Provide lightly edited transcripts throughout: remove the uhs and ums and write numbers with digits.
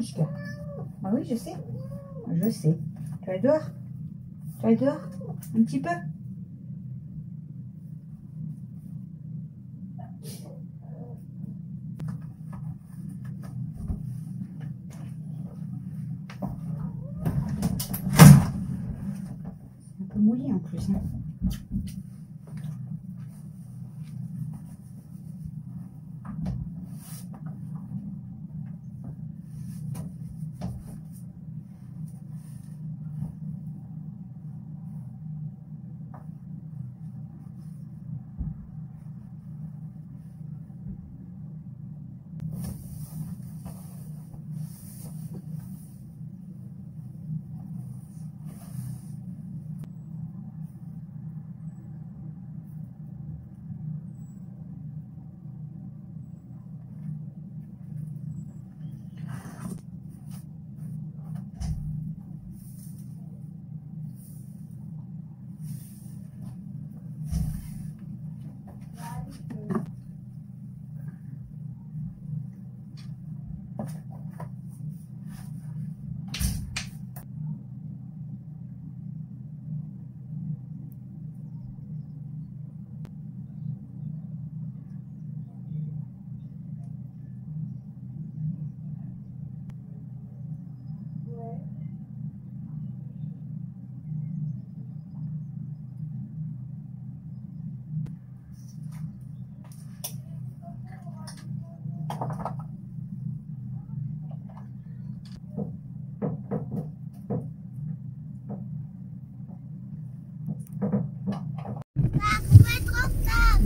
Mishka. Ah oui, je sais. Je sais. Tu vas aller dehors? Tu vas aller dehors? Un petit peu? Un peu mouillé en plus. Hein.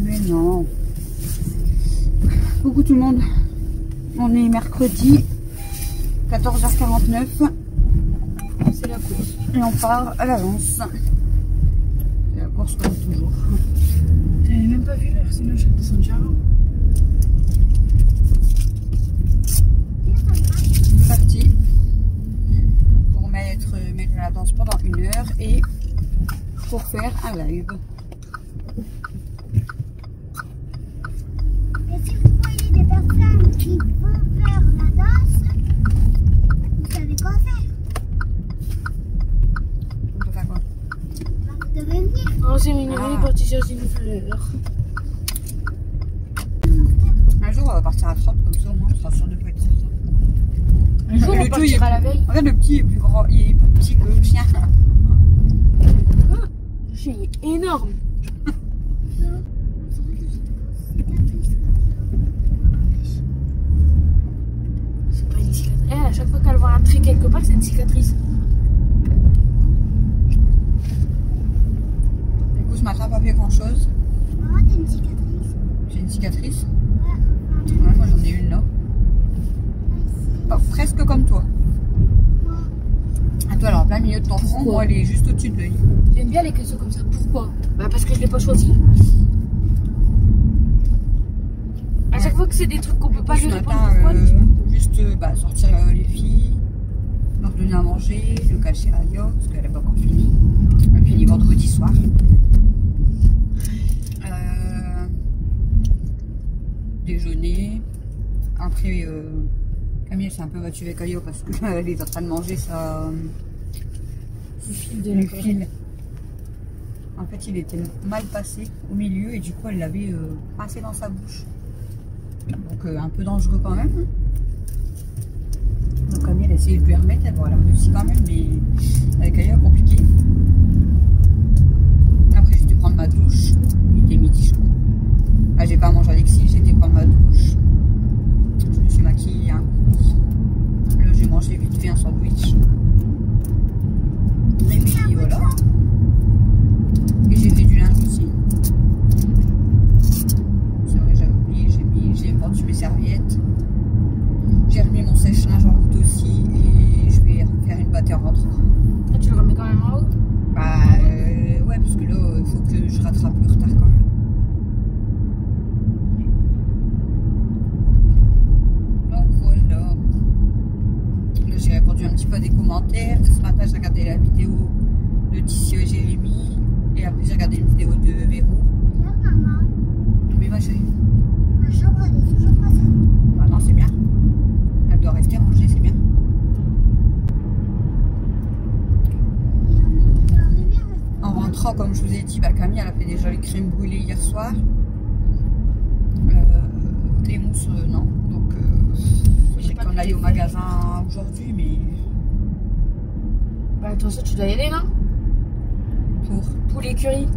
Mais non. Coucou tout le monde. On est mercredi 14h49. C'est la course. Et on part à l'avance. C'est la course comme toujours. J'avais même pas vu l'heure, sinon je descends déjà avant. C'est parti. Pour mettre la danse pendant 1 heure et pour faire un live. Et si vous voyez des personnes qui vont faire la danse, vous savez quoi faire? On peut faire quoi? Vous devez venir. Oh, c'est mignon, il est parti chercher une fleur. Un jour, on va partir à 30, comme ça au moins, on sera sûr de ne pas être certain. Un jour, on partira la veille. Regarde, le petit est plus grand, il est plus petit que le chien. Le chien est énorme. C'est pas une cicatrice. Eh, à chaque fois qu'elle voit un trait quelque part, c'est une cicatrice. Du coup, ce matin, pas fait grand chose. Maman, t'as une cicatrice. J'ai une cicatrice. Ouais. Ouais, moi, j'en ai une là. Oh, presque comme toi. À toi, alors, plein milieu de ton front, moi, elle est juste au-dessus de l'œil. J'aime bien les caisses comme ça. Pourquoi? Bah, parce que je l'ai pas choisi. À chaque fois que c'est des trucs qu'on peut pas Ce gérer, matin, pourquoi juste sortir les filles, leur donner à manger, le cacher à Yo, parce qu'elle n'a pas encore fini. Elle finit vendredi soir. Déjeuner. Après, Camille s'est un peu battue avec Ayo parce qu'elle est en train de manger sa... le fil de le la fil. En fait, il était mal passé au milieu et du coup, elle l'avait passé dans sa bouche. Donc, un peu dangereux quand même. Donc, Camille, elle a essayé de lui remettre. Elle a réussi quand même, mais avec Ayo, compliqué. Après, j'ai été prendre ma douche. Il était midi, je crois. Ah, j'ai pas mangé Alexis, j'ai été prendre ma douche. Je me suis maquillée un coup. Là, j'ai mangé vite fait un sandwich. Et puis voilà. Et j'ai fait du linge aussi. C'est vrai, j'avais oublié, j'ai pendu mes serviettes. J'ai remis mon sèche-linge en route aussi et je vais faire une pâtée en rentrant. Ah, tu le remets quand même en rentrant, comme je vous ai dit, Camille elle a fait déjà les crèmes brûlées hier soir. Les mousses, non. Donc, j'ai qu'on aille au magasin aujourd'hui, mais. Bah, attention, tu dois y aller, non? Pour l'écurie.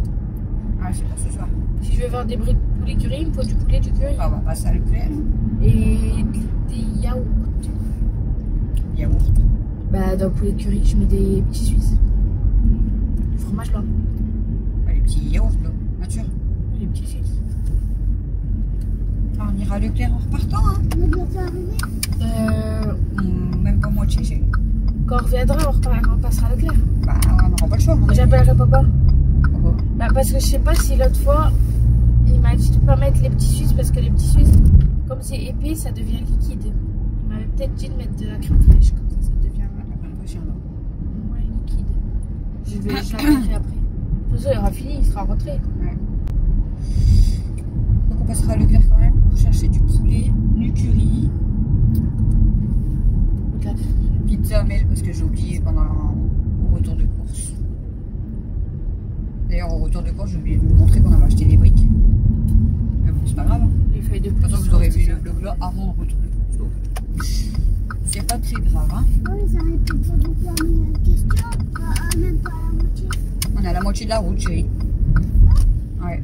Ah, c'est pour ce soir. Si je veux faire des briques pour l'écurie, il me faut du poulet du curry. Ah, on va passer à Leclerc. Et des yaourts. Yaourt. Bah, dans le poulet curry, je mets des petits suisses. Du fromage blanc. Les petits yaourts, là, nature. Les petits suisses. Ah, on ira à Leclerc en repartant, hein. On est bientôt arrivé. Même pas moitié, j'ai. Quand on reviendra, on passera à Leclerc. Bah, on n'aura pas le choix. J'appellerai papa. Pourquoi? Bah, parce que je sais pas si l'autre fois, il m'a dit de pas mettre les petits suisses parce que les petits suisses, comme c'est épais, ça devient liquide. Il m'avait peut-être dit de mettre de la crème fraîche, comme ça devient liquide. Je l'appellerai après. De toute façon, il aura fini, il sera rentré. Ouais. Donc on passera à Leclerc quand même pour chercher du poulet, du curry, pizza Mel parce que j'ai oublié pendant le retour de course. D'ailleurs au retour de course j'ai oublié de vous montrer qu'on avait acheté des briques. Mais bon c'est pas grave. Hein. Les feuilles de toute façon vous aurez vu le vlog là avant le retour de course. C'est pas très grave hein. Oui, ça répond pas beaucoup à mes questions. Même pas à la moitié. On est à la moitié de la route chérie. Ouais.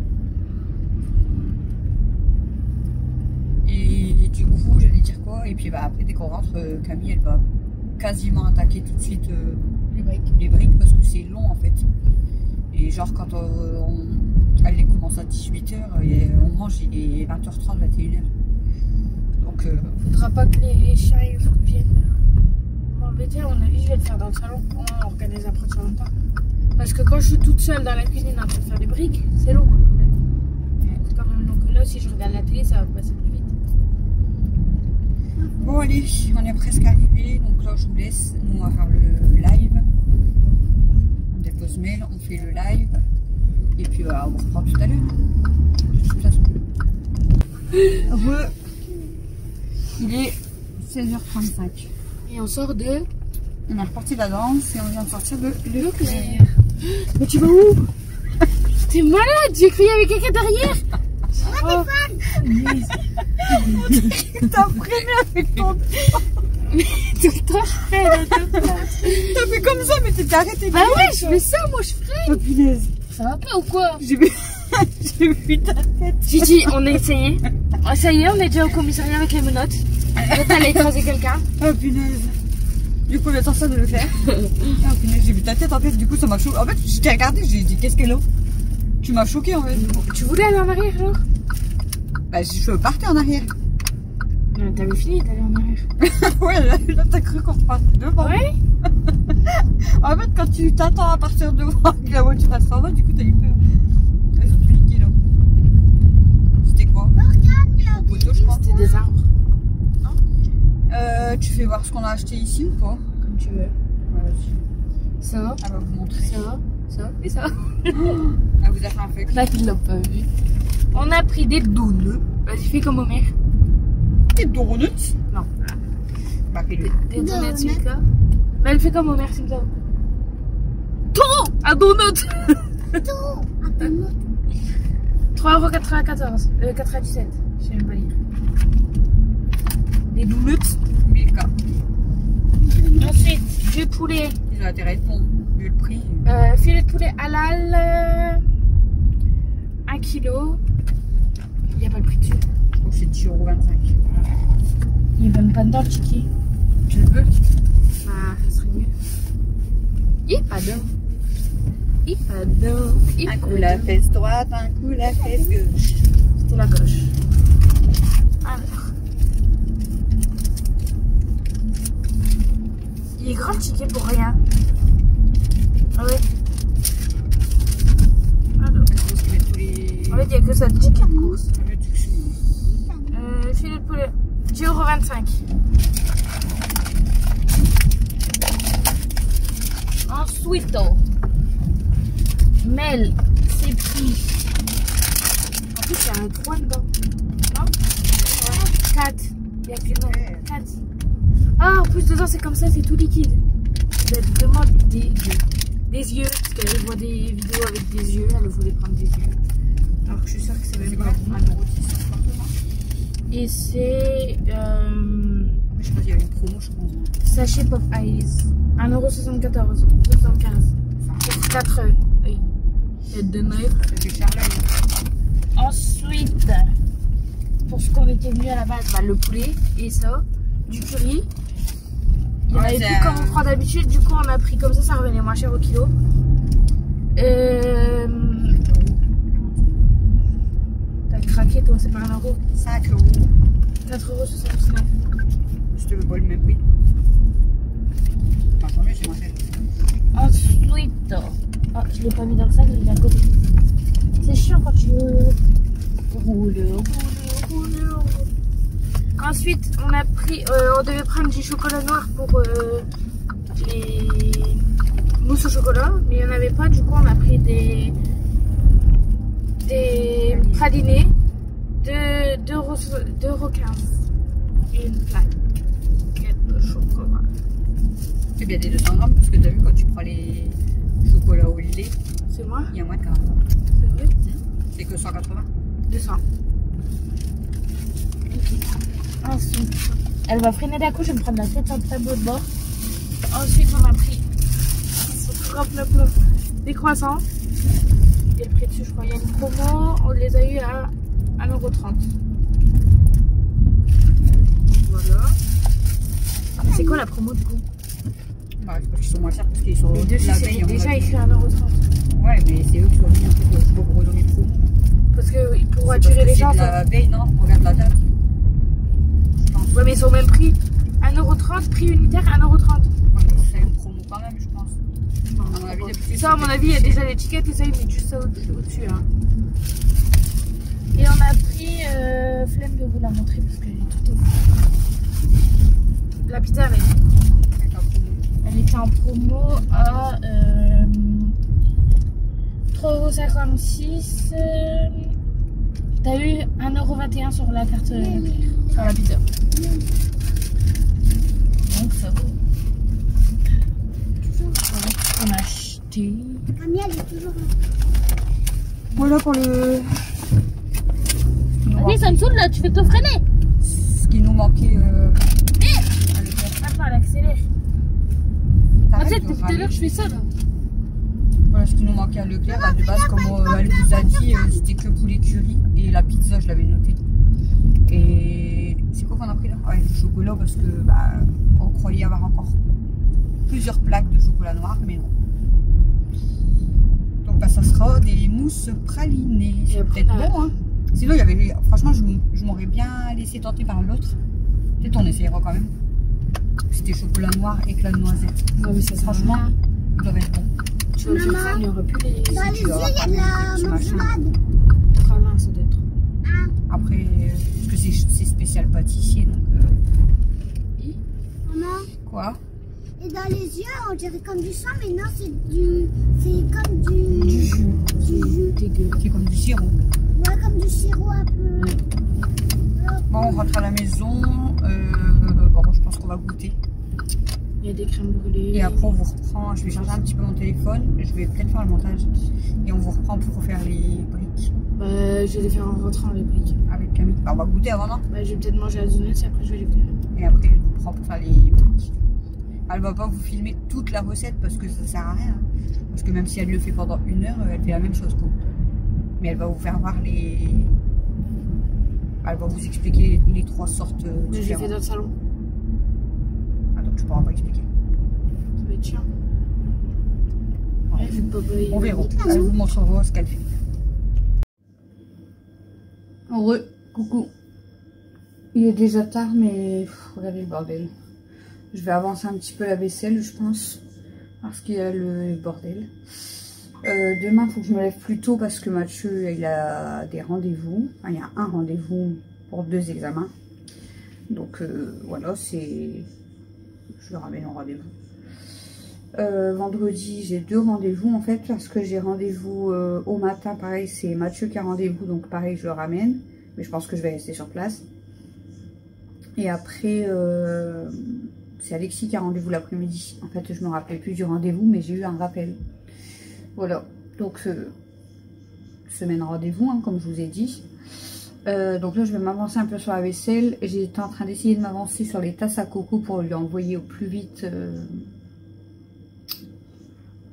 Et du coup, j'allais dire quoi? Et puis bah, après, dès qu'on rentre, Camille, elle va quasiment attaquer tout de suite les briques parce que c'est long en fait. Et genre, quand elle les commence à 18h et on mange, il est 20h30, 21h. Donc, faudra pas que les chiens viennent m'embêter. À mon avis, je vais le faire dans le salon. On organise après de longtemps. Parce que quand je suis toute seule dans la cuisine en train de faire des briques, c'est long hein, quand même. C'est quand même long que là, si je regarde la télé, ça va passer plus vite. Bon allez, on est presque arrivé, donc là je vous laisse, nous on va faire le live, on dépose mail, on fait le live, et puis on reprend tout à l'heure, de toute façon. Il est 16h35. Et on sort de... On est reparti de la danse et on vient de sortir de Leclerc. Mais tu vas où? T'es malade, j'ai crié avec quelqu'un derrière. Oh. T'as freiné avec ton... Mais tout le temps je freine. T'as fait comme ça mais t'étais arrêté. Bah ouais, je fais ça, moi je freine. Oh punaise. Ça va pas ou quoi? J'ai vu ta tête. J'ai dit, on a essayé. Oh, ça y est, on est déjà au commissariat avec les menottes. Peut-être aller écraser quelqu'un. Oh punaise. Du coup, on vient de sortir de Leclerc. Oh punaise, j'ai vu ta tête en fait, du coup ça m'a choqué. En fait, je t'ai regardé, j'ai dit qu'est-ce qu'elle a? Tu m'as choqué en fait. Tu voulais aller en arrière genre? Bah, je partais en arrière. T'avais fini d'aller en arrière. Ouais, là t'as cru qu'on repasse devant. Ouais. En fait, quand tu t'attends à partir devant que la voiture elle s'en va, du coup t'as eu peur. Expliquez là. C'était quoi? C'était des arbres. Tu fais voir ce qu'on a acheté ici ou pas? Comme tu veux. Ouais, vas-y. Ça. Elle va vous montrer. Ça et ça. Elle vous a fait un fake. Là, tu l'as pas vu. On a pris des donuts. Vas-y, fais comme Homer. Des donuts? Non. Bah, fais-le. Des donuts, c'est ça. Mais elle fait comme Homer, c'est ça. Tout à donut. Tout à donut. 3,94 €. 97. Je sais même pas lire. Des donuts. 1000K. Ensuite, du poulet. Ils ont intérêt de bon, vu le prix. Filet de poulet halal. 1 kg. Il n'y a pas le prix dessus. Je crois que c'est 10,25 €. Il n'y a même pas dedans le ticket. Tu le veux? Bah, ça serait mieux. Il n'y a pas d'eau. Il n'y a pas d'eau. Un coup la fesse droite, un coup la fesse gauche. C'était la gauche. Alors. Il est grand le ticket pour rien. Ah ouais. Alors. En fait, il n'y a que ça, le ticket de course. Filet de poulet, 10,25 €. Ensuite, Mel, c'est pris. En plus, il y a un 3 dedans. Non? 4. Il y a que non. 4. Ah, en plus, dedans, c'est comme ça, c'est tout liquide. Ça doit être vraiment dégueu. des yeux, parce qu'elle voit des vidéos avec des yeux, elle voulait prendre des yeux. Alors que je suis sûre que c'est même pas bon. Et c'est... Je sais pas s'il y avait une promo, je pense. Sachet Pop Eyes. 1,74 €. 75. 4 €. Oui. Et de 9. C'était cher là. Ensuite, pour ce qu'on était venu à la base, bah, le poulet et ça, du curry. Il y en avait plus comme on prend d'habitude, du coup on a pris comme ça revenait moins cher au kilo. T'as craqué toi, c'est pas 1 €. 5 €. 4,79 €. Je te veux pas le même prix. Enfin, tant mieux, c'est moins cher. Ensuite, oh, je l'ai pas mis dans le sac, je l'ai mis à côté. C'est chiant quand tu roules. Ensuite, on a pris, on devait prendre du chocolat noir pour les mousses au chocolat, mais il n'y en avait pas. Du coup, on a pris des pralinés de 2,15 € et une plaquette de chocolat. C'est bien des 200 grammes parce que t'as vu quand tu prends les chocolats au lait, C'est moi? il y a moins de 40. C'est vrai? C'est que 180. 200. Ensuite, elle va freiner d'un coup, je vais me prendre la tête sur le tableau de bord. Ensuite, on a pris des croissants. Et le prix dessus, je crois, il y a une promo, on les a eu à 1,30 €. Voilà. C'est quoi la promo du coup? Bah, c'est parce qu'ils sont moins chers parce qu'ils sont Les dessus, la c'était veille. déjà écrit à 1,30 €. Ouais, mais c'est eux qui ont mis un peu de pour redonner de promo. Parce que pour attirer les gens. La veille, non, regarde la date. Ouais, mais ils sont au même prix. 1,30 €, prix unitaire 1,30 €. C'est une promo quand même, je pense. Ça, à mon avis, il y a déjà l'étiquette et ça, ils mettent juste ça au-dessus. Hein. Et on a pris, flemme de vous la montrer parce qu'elle est toute au fond. La pizza, elle était en promo à 3,56 €. T'as eu 1,21 € sur la carte sur la pizza. Donc ça vaut. Voilà ce qu'on a acheté. Camille, elle est toujours là. Voilà pour le. Vas-y, ça me saoule là, tu fais te freiner. Ce qui nous manquait. Attends, elle accélère. En fait, depuis tout à l'heure, je fais ça là. Voilà ce qui nous manquait à Leclerc. De base, comme elle vous a dit, c'était que poulet curry et la pizza, je l'avais noté. Et c'est quoi qu'on a pris là? Ouais, du chocolat parce que bah, on croyait avoir encore plusieurs plaques de chocolat noir, mais non. Donc bah, ça sera des mousses pralinées. C'est peut-être bon, hein. Sinon, il y avait, franchement, je m'aurais bien laissé tenter par l'autre. Peut-être on essayera quand même. C'était chocolat noir, éclat de noisette. Non, mais ça, franchement, ils doivent être bons. Tu vois, il y aurait plus les. Dans les yeux, il y a de la marmelade. Pralin, ça doit être. Après, parce que c'est spécial pâtissier, donc. Maman. Quoi? Et dans les yeux, on dirait comme du sang, mais non, c'est comme du jus. Du jus. C'est comme du sirop. Ouais, comme du sirop un peu. Bon, on rentre à la maison. Bon, je pense qu'on va goûter. Il y a des crèmes brûlées. Et après, on vous reprend. Je vais charger un petit peu mon téléphone. Je vais peut-être faire le montage. Et on vous reprend pour faire les briques. Bah, je vais les faire en rentrant, les briques. Avec Camille. Bah, on va goûter avant, non? Bah, je vais peut-être manger à la donuts et après, je vais les faire. Et après, elle vous prend pour faire les briques. Elle va pas vous filmer toute la recette parce que ça sert à rien. Parce que même si elle le fait pendant 1 heure, elle fait la même chose, quoi. Mais elle va vous faire voir les. Elle va vous expliquer les 3 sortes Mais je l'ai fait dans le salon. Ah, donc tu pourras pas expliquer. Ça va être chiant. Ouais, vu que papa, On verra. Elle vous montrera ce qu'elle fait. Heureux, coucou. Il est déjà tard, mais regardez le bordel. Je vais avancer un petit peu la vaisselle, je pense, parce qu'il y a le bordel. Demain, il faut que je me lève plus tôt parce que Mathieu, il a des rendez-vous. Enfin, il y a un rendez-vous pour 2 examens. Donc, voilà, c'est... Je le ramène au rendez-vous. Vendredi, j'ai 2 rendez-vous, en fait, parce que j'ai rendez-vous au matin. Pareil, c'est Mathieu qui a rendez-vous, donc pareil, je le ramène. Mais je pense que je vais rester sur place. Et après... c'est Alexis qui a rendez-vous l'après-midi. En fait, je me rappelais plus du rendez-vous, mais j'ai eu un rappel. Voilà, donc semaine rendez-vous, hein, comme je vous ai dit. Donc là, je vais m'avancer un peu sur la vaisselle. J'étais en train d'essayer de m'avancer sur les tasses à coco pour lui envoyer au plus vite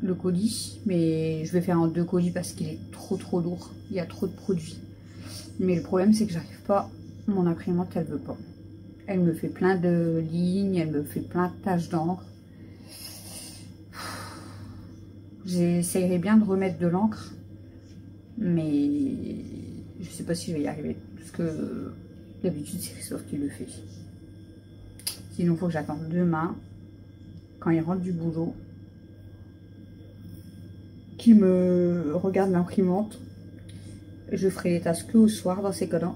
le colis. Mais je vais faire en 2 colis parce qu'il est trop lourd. Il y a trop de produits. Mais le problème, c'est que j'arrive pas. Mon imprimante, elle veut pas. Elle me fait plein de lignes, elle me fait plein de taches d'encre. J'essayerai bien de remettre de l'encre. Mais je sais pas si je vais y arriver. Parce que d'habitude, c'est Christophe qui le fait. Sinon, il faut que j'attende demain, quand il rentre du boulot, qu'il me regarde l'imprimante. Je ferai les tasses que au soir dans ces cas-là.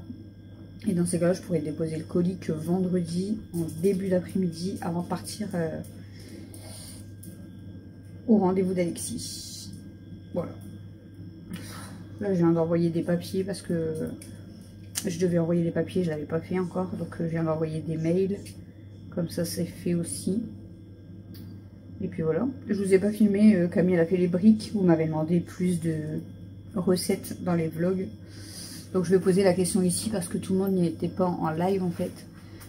Et dans ces cas-là, je pourrais déposer le colis que vendredi, en début d'après-midi, avant de partir au rendez-vous d'Alexis. Voilà. Là, je viens d'envoyer des papiers parce que je devais envoyer des papiers, je ne l'avais pas fait encore. Donc, je viens d'envoyer des mails. Comme ça, c'est fait aussi. Et puis voilà. Je vous ai pas filmé. Camille elle a fait les briques. Vous m'avez demandé plus de recettes dans les vlogs. Donc, je vais poser la question ici parce que tout le monde n'y était pas en live en fait.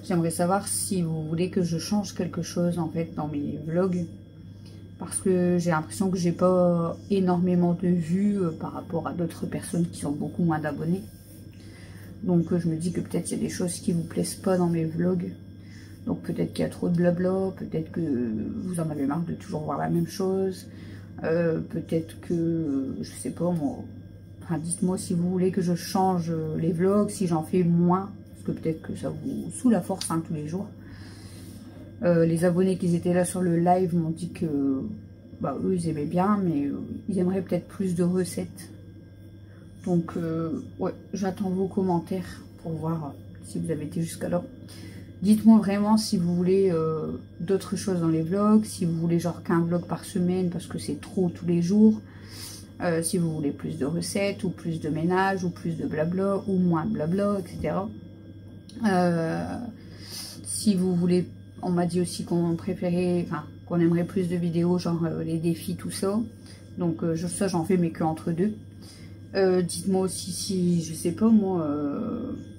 J'aimerais savoir si vous voulez que je change quelque chose en fait dans mes vlogs. Parce que j'ai l'impression que j'ai pas énormément de vues par rapport à d'autres personnes qui ont beaucoup moins d'abonnés. Donc je me dis que peut-être il y a des choses qui vous plaisent pas dans mes vlogs. Donc peut-être qu'il y a trop de blabla, peut-être que vous en avez marre de toujours voir la même chose. Peut-être que, je sais pas moi, enfin dites-moi si vous voulez que je change les vlogs, si j'en fais moins. Parce que peut-être que ça vous saoule à force hein, tous les jours. Les abonnés qui étaient là sur le live m'ont dit que bah, eux ils aimaient bien, mais ils aimeraient peut-être plus de recettes. Donc ouais, j'attends vos commentaires pour voir si vous avez été jusqu'à là. Dites-moi vraiment si vous voulez d'autres choses dans les vlogs, si vous voulez genre qu'un vlog par semaine parce que c'est trop tous les jours. Si vous voulez plus de recettes ou plus de ménage ou plus de blabla ou moins de blabla, etc. Si vous voulez... On m'a dit aussi qu'on préférait, enfin, qu'on aimerait plus de vidéos, genre les défis, tout ça. Donc ça, j'en fais, mais que entre deux. Dites-moi aussi si, je sais pas, moi,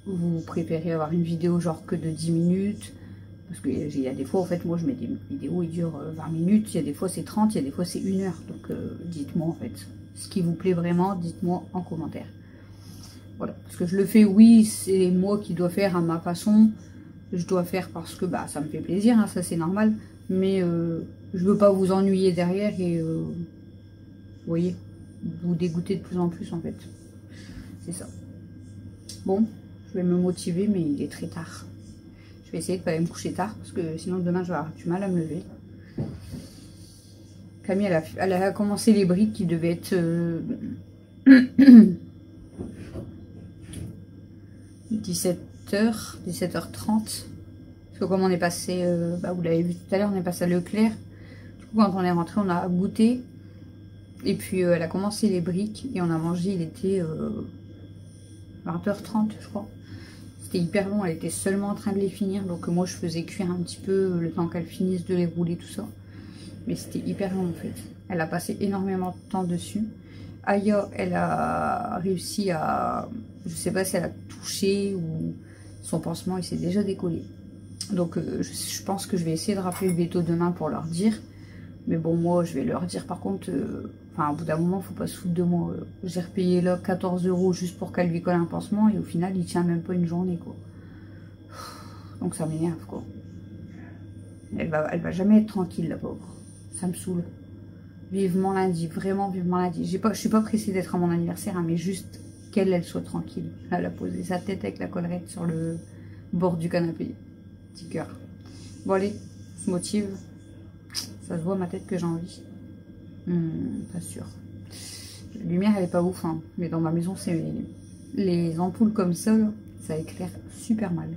vous préférez avoir une vidéo genre que de 10 minutes. Parce qu'il y a des fois, en fait, moi, je mets des vidéos, ils durent 20 minutes. Il y a des fois, c'est 30, il y a des fois, c'est 1 heure. Donc, dites-moi, en fait, ce qui vous plaît vraiment, dites-moi en commentaire. Voilà. Parce que je le fais, oui, c'est moi qui dois faire à ma façon. Je dois faire parce que bah ça me fait plaisir, hein, ça c'est normal. Mais je veux pas vous ennuyer derrière et vous voyez, vous dégoûter de plus en plus en fait. C'est ça. Bon, je vais me motiver mais il est très tard. Je vais essayer de pas aller me coucher tard parce que sinon demain je vais avoir du mal à me lever. Camille elle a commencé les briques qui devaient être 17h, 17h30. Parce que comme on est passé, bah vous l'avez vu tout à l'heure, on est passé à Leclerc. Du coup, quand on est rentré, on a goûté. Et puis, elle a commencé les briques. Et on a mangé, il était 20h30, je crois. C'était hyper long, elle était seulement en train de les finir. Donc, moi, je faisais cuire un petit peu le temps qu'elle finisse de les rouler, tout ça. Mais c'était hyper long, en fait. Elle a passé énormément de temps dessus. Aya, elle a réussi à... Je sais pas si elle a touché ou son pansement il s'est déjà décollé. Donc je pense que je vais essayer de rappeler le veto demain pour leur dire. Mais bon, moi je vais leur dire par contre, enfin au bout d'un moment, faut pas se foutre de moi. J'ai repayé là 14 € juste pour qu'elle lui colle un pansement et au final il tient même pas une journée quoi. Donc ça m'énerve quoi. Elle va jamais être tranquille la pauvre. Ça me saoule. Vivement lundi, vraiment vivement lundi. Je suis pas pressée d'être à mon anniversaire, hein, mais juste qu'elle soit tranquille. Elle a posé sa tête avec la collerette sur le bord du canapé. Petit cœur. Bon allez, je me motive. Ça se voit ma tête que j'ai envie. Pas sûr. La lumière elle est pas ouf, hein, mais dans ma maison c'est les ampoules comme ça, là, ça éclaire super mal.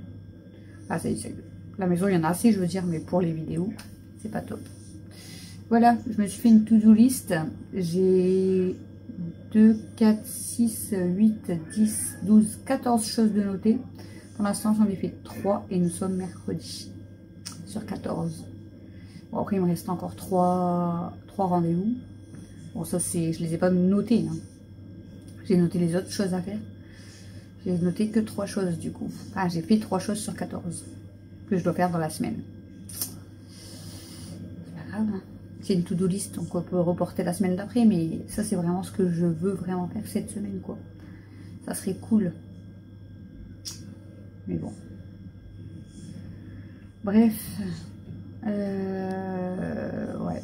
Ah ça y est, la maison il y en a assez je veux dire, mais pour les vidéos c'est pas top. Voilà, je me suis fait une to-do list. J'ai 2, 4, 6, 8, 10, 12, 14 choses de noter. Pour l'instant, j'en ai fait 3 et nous sommes mercredi sur 14. Bon, après, il me reste encore 3 rendez-vous. Bon, ça, je les ai pas notés. Hein. J'ai noté les autres choses à faire. J'ai noté que 3 choses du coup. Ah, j'ai fait 3 choses sur 14 que je dois faire dans la semaine. C'est pas grave. Hein. C'est une to-do list, donc on peut reporter la semaine d'après. Mais ça, c'est vraiment ce que je veux vraiment faire cette semaine, quoi. Ça serait cool. Mais bon. Bref. Ouais.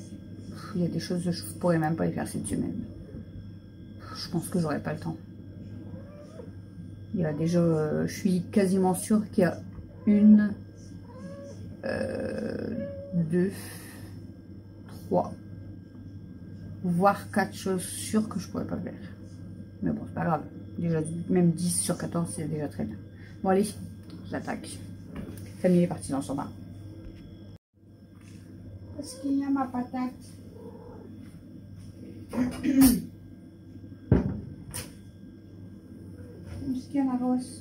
Il y a des choses que je pourrais même pas les faire cette semaine. Je pense que j'aurai pas le temps. Il y a déjà, je suis quasiment sûre qu'il y a 1, 2, 3, voire 4 choses sûres que je pourrais pas faire. Mais bon, c'est pas grave. Déjà, même 10 sur 14, c'est déjà très bien. Bon, allez, j'attaque. Camille est partie dans son bain. Parce qu'il y a ma patate. Est-ce qu'il y a ma brosse?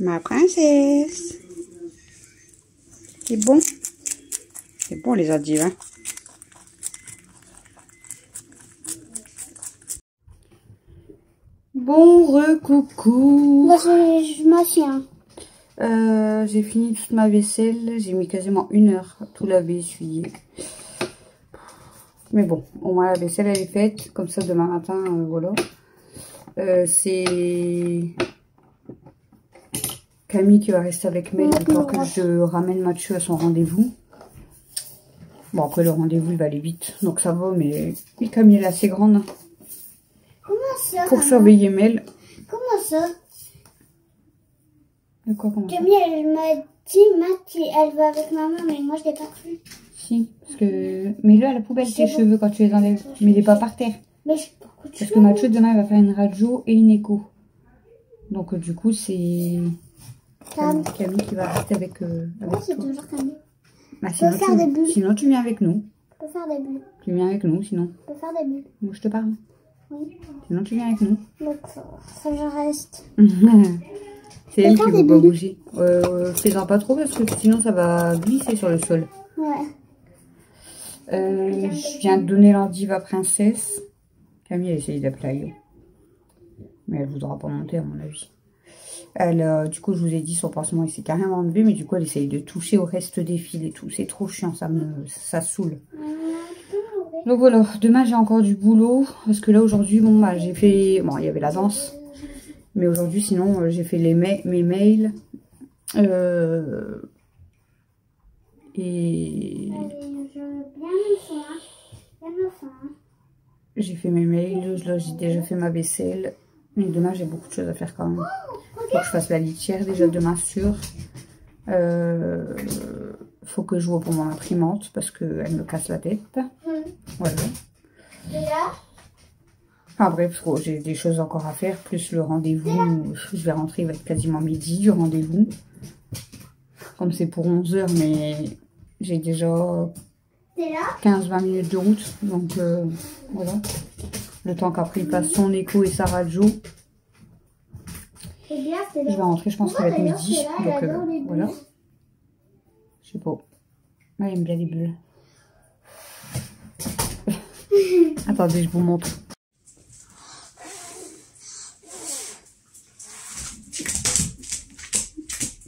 Ma princesse. C'est bon. C'est bon les endives, hein. Bon recoucou. Moi, je m'assieds. J'ai fini toute ma vaisselle. J'ai mis quasiment 1 heure à tout laver, essuyer. Mais bon, au moins la vaisselle elle est faite. Comme ça demain matin, voilà. C'est Camille qui va rester avec Mel pour que je ramène Mathieu à son rendez-vous. Bon, après le rendez-vous il va aller vite, donc ça va, mais Camille elle est assez grande Ça, pour surveiller Mel. Comment ça? De quoi, comment ça? Camille, elle m'a dit, elle va avec maman, mais moi je l'ai pas cru. Si, parce que mets-le à la poubelle tes cheveux quand tu les enlèves, mais il est pas par terre. Mais pourquoi Parce que Mathieu demain il va faire une radio et une écho. Donc du coup c'est Camille qui va rester avec toi. C'est toujours Camille. Bah, sinon tu viens avec nous. On peut faire des bulles. Tu viens avec nous sinon. On peut faire des bulles. Moi je te parle. Oui. Sinon tu viens avec nous. D'accord, ça je reste. C'est elle qui ne veut pas bouger. Fais-en pas trop parce que sinon ça va glisser sur le sol. Ouais. Je viens de donner l'endive à Princesse. Camille elle essaye d'appeler. Mais elle voudra pas monter à mon avis. Elle, du coup je vous ai dit son pansement il s'est carrément enlevé. Mais du coup elle essaye de toucher au reste des fils et tout. C'est trop chiant, ça saoule. Donc voilà, demain j'ai encore du boulot. Parce que là aujourd'hui, bon bah j'ai fait... Bon il y avait la danse. Mais aujourd'hui sinon j'ai fait mes mails. Et... J'ai fait mes mails, j'ai déjà fait ma vaisselle. Mais demain j'ai beaucoup de choses à faire quand même. Faut que je fasse la litière déjà demain sûr. Faut que je joue pour mon imprimante parce qu'elle me casse la tête. Voilà. Enfin bref, j'ai des choses encore à faire. Plus le rendez-vous, je vais rentrer, il va être quasiment midi du rendez-vous. Comme c'est pour 11 h, mais j'ai déjà 15-20 minutes de route. Donc voilà. Le temps qu'après il passe son écho et sa radio. Je vais rentrer, je pense qu'il va être midi. Donc voilà. Je sais pas. Elle aime bien les bulles. Attendez, je vous montre.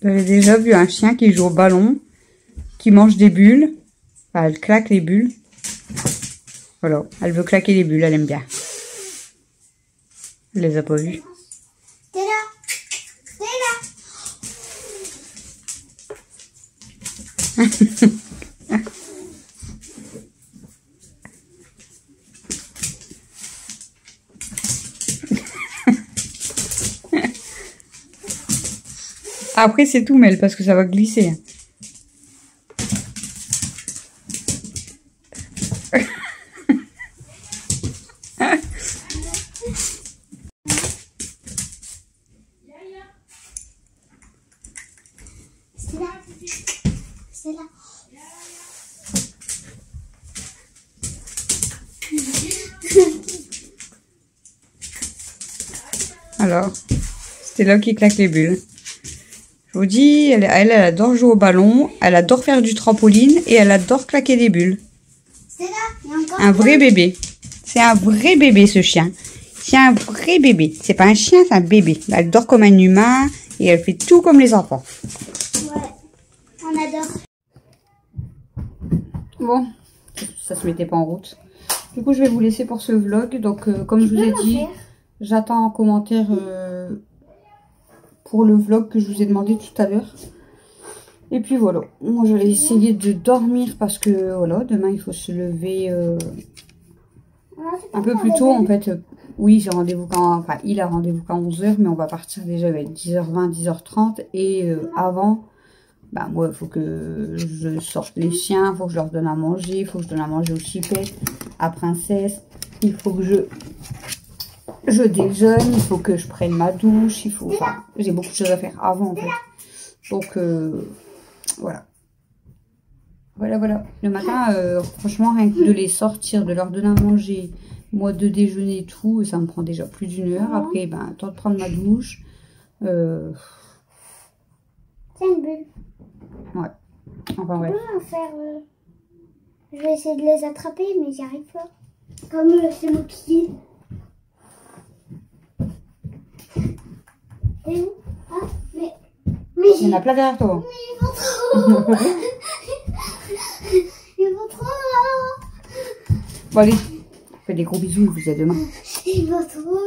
Vous avez déjà vu un chien qui joue au ballon, qui mange des bulles. Enfin, elle claque les bulles. Voilà, elle veut claquer les bulles, elle aime bien. Elle les a pas vues. T'es là. Après c'est tout Mel parce que ça va glisser. C'est là. Alors, c'était là qui claque les bulles. Je vous dis, elle adore jouer au ballon, elle adore faire du trampoline et elle adore claquer des bulles. C'est là. Il y a encore Un vrai bébé. C'est un vrai bébé ce chien. C'est un vrai bébé. C'est pas un chien, c'est un bébé. Elle dort comme un humain et elle fait tout comme les enfants. Ouais. On adore. Bon, ça se mettait pas en route. Du coup, je vais vous laisser pour ce vlog. Donc, comme je vous ai dit, j'attends un commentaire pour le vlog que je vous ai demandé tout à l'heure. Et puis voilà, moi je vais essayer de dormir parce que voilà, demain il faut se lever un peu plus tôt en fait. Oui, j'ai rendez-vous quand, enfin il a rendez-vous qu'à 11 h, mais on va partir déjà vers 10h20, 10h30 et avant, bah moi il faut que je sorte les chiens, il faut que je leur donne à manger, il faut que je donne à manger au chipette, à Princesse, il faut que je déjeune, il faut que je prenne ma douche, il faut, enfin j'ai beaucoup de choses à faire avant en fait. Donc voilà. Voilà. Le matin, franchement, rien que de les sortir, de leur donner à manger, moi de déjeuner et tout, ça me prend déjà plus d'1 heure. Après, ben, temps de prendre ma douche. C'est une bulle. Ouais. Enfin, ouais. On peut en faire. Je vais essayer de les attraper, mais j'y arrive pas. Comme c'est mon pied. Et où? Ah, mais il y en a plein derrière toi. ils vont trop. Ils vont trop. Bon, allez. Fais des gros bisous, je vous dis à demain. Ils vont trop.